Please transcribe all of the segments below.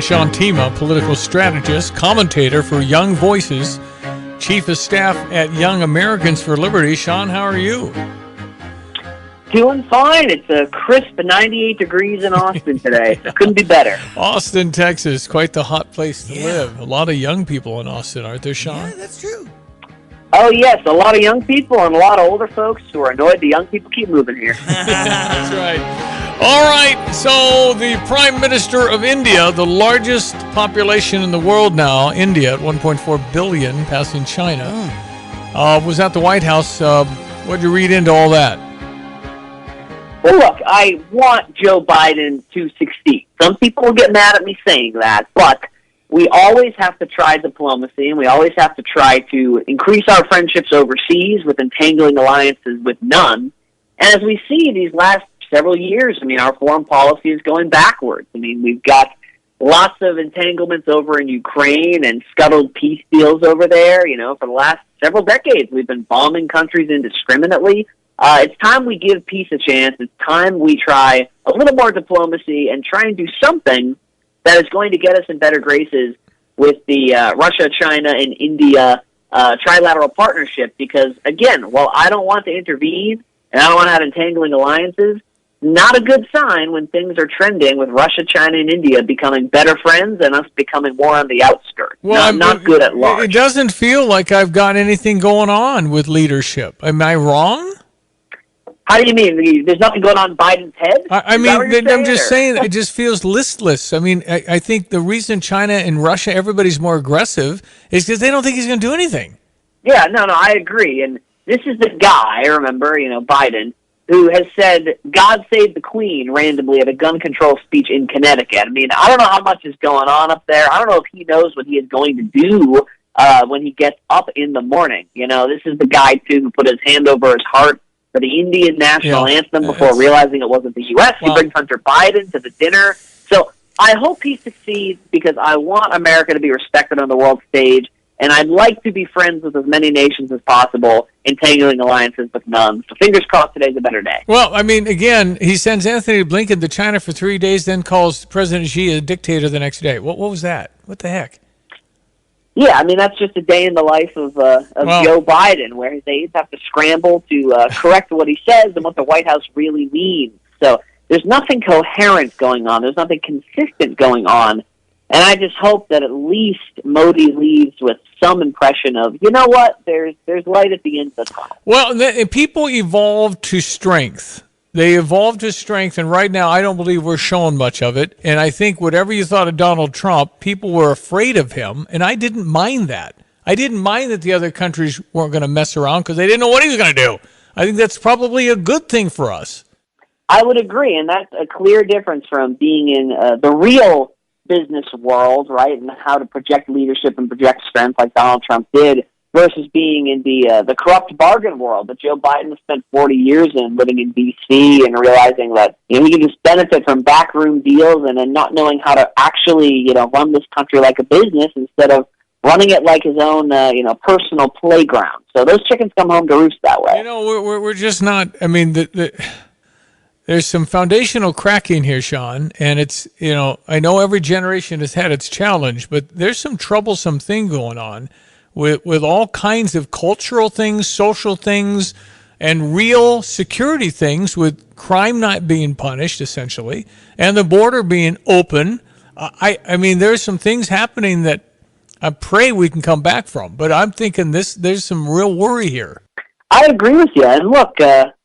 Sean Themea, political strategist, commentator for Young Voices, chief of staff at Young Americans for Liberty. Sean, how are you? Doing fine. It's a crisp 98 degrees in Austin today. So couldn't be better. Austin, Texas, quite the hot place to live. A lot of young people in Austin, aren't there, Sean? Yeah, that's true. Oh, yes. A lot of young people and a lot of older folks who are annoyed the young people keep moving here. That's right. All right, so the Prime Minister of India, the largest population in the world now, India at 1.4 billion, passing China, was at the White House. What did you read into all that? Well, look, I want Joe Biden to succeed. Some people will get mad at me saying that, but we always have to try diplomacy, and we always have to try to increase our friendships overseas with entangling alliances with none. And as we see these last several years, I mean, our foreign policy is going backwards. I mean, we've got lots of entanglements over in Ukraine and scuttled peace deals over there. You know, for the last several decades, we've been bombing countries indiscriminately. It's time we give peace a chance. It's time we try a little more diplomacy and try and do something that is going to get us in better graces with the Russia, China, and India trilateral partnership. Because, again, while I don't want to intervene and I don't want to have entangling alliances, not a good sign when things are trending with Russia, China, and India becoming better friends and us becoming more on the outskirts. Well, not good at large. It doesn't feel like I've got anything going on with leadership. Am I wrong? How do you mean? There's nothing going on in Biden's head? I mean, I'm just saying it just feels listless. I mean, I think the reason China and Russia, everybody's more aggressive is because they don't think he's going to do anything. Yeah, no, I agree. And this is the guy, remember, Biden, who has said, God save the Queen, randomly at a gun control speech in Connecticut. I mean, I don't know how much is going on up there. I don't know if he knows what he is going to do when he gets up in the morning. This is the guy, too, who put his hand over his heart for the Indian national anthem before realizing it wasn't the U.S. He brings Hunter Biden to the dinner. So I hope he succeeds because I want America to be respected on the world stage, and I'd like to be friends with as many nations as possible, entangling alliances with none. So fingers crossed today's a better day. Well, I mean, again, he sends Anthony Blinken to China for 3 days, then calls President Xi a dictator the next day. What was that? What the heck? Yeah, I mean, that's just a day in the life of Joe Biden, where his aides have to scramble to correct what he says and what the White House really means. So there's nothing coherent going on. There's nothing consistent going on. And I just hope that at least Modi leaves with some impression of, you know what, there's light at the end of the tunnel. Well, people evolve to strength. They evolved to strength, and right now I don't believe we're showing much of it. And I think whatever you thought of Donald Trump, people were afraid of him, and I didn't mind that. I didn't mind that the other countries weren't going to mess around because they didn't know what he was going to do. I think that's probably a good thing for us. I would agree, and that's a clear difference from being in the real business world, right, and how to project leadership and project strength like Donald Trump did, versus being in the corrupt bargain world that Joe Biden spent 40 years in, living in D.C. and realizing that he can just benefit from backroom deals and then not knowing how to actually run this country like a business instead of running it like his own personal playground. So those chickens come home to roost that way. We're just not. I mean, there's some foundational cracking here, Sean, and it's I know every generation has had its challenge, but there's some troublesome thing going on with all kinds of cultural things, social things, and real security things, with crime not being punished, essentially, and the border being open. I mean, there's some things happening that I pray we can come back from, but I'm thinking there's some real worry here. I agree with you. And look,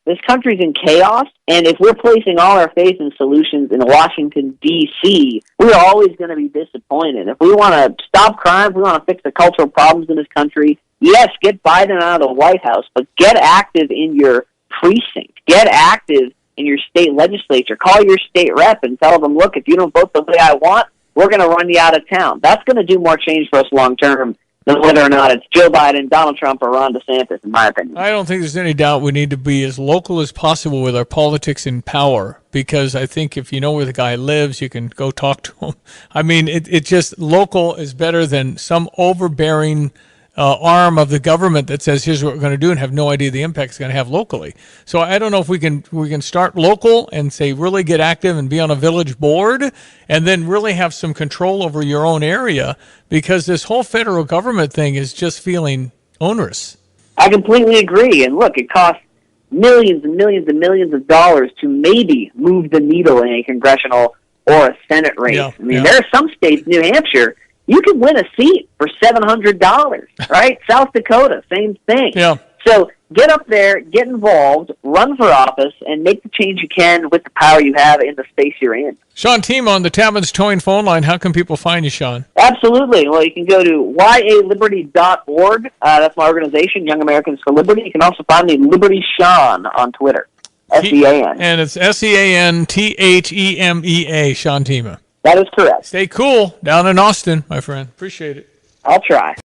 this country's in chaos, and if we're placing all our faith and solutions in Washington, D.C., we're always going to be disappointed. If we want to stop crime, if we want to fix the cultural problems in this country, yes, get Biden out of the White House, but get active in your precinct. Get active in your state legislature. Call your state rep and tell them, look, if you don't vote the way I want, we're going to run you out of town. That's going to do more change for us long term than whether or not it's Joe Biden, Donald Trump, or Ron DeSantis, in my opinion. I don't think there's any doubt we need to be as local as possible with our politics in power, because I think if you know where the guy lives, you can go talk to him. I mean, it just local is better than some overbearing arm of the government that says, here's what we're going to do, and have no idea the impact it's going to have locally. So I don't know if we can start local and say really get active and be on a village board and then really have some control over your own area, because this whole federal government thing is just feeling onerous. I completely agree. And look, it costs millions and millions and millions of dollars to maybe move the needle in a congressional or a Senate race. Yeah, I mean, there are some states, New Hampshire, you can win a seat for $700, right? South Dakota, same thing. Yeah. So get up there, get involved, run for office, and make the change you can with the power you have in the space you're in. Sean Themea on the Tavin's Towing phone line. How can people find you, Sean? Absolutely. Well, you can go to yaliberty.org. That's my organization, Young Americans for Liberty. You can also find me Liberty Sean on Twitter. S-E-A-N. And it's SEANTHEMEA, Sean Themea. That is correct. Stay cool down in Austin, my friend. Appreciate it. I'll try.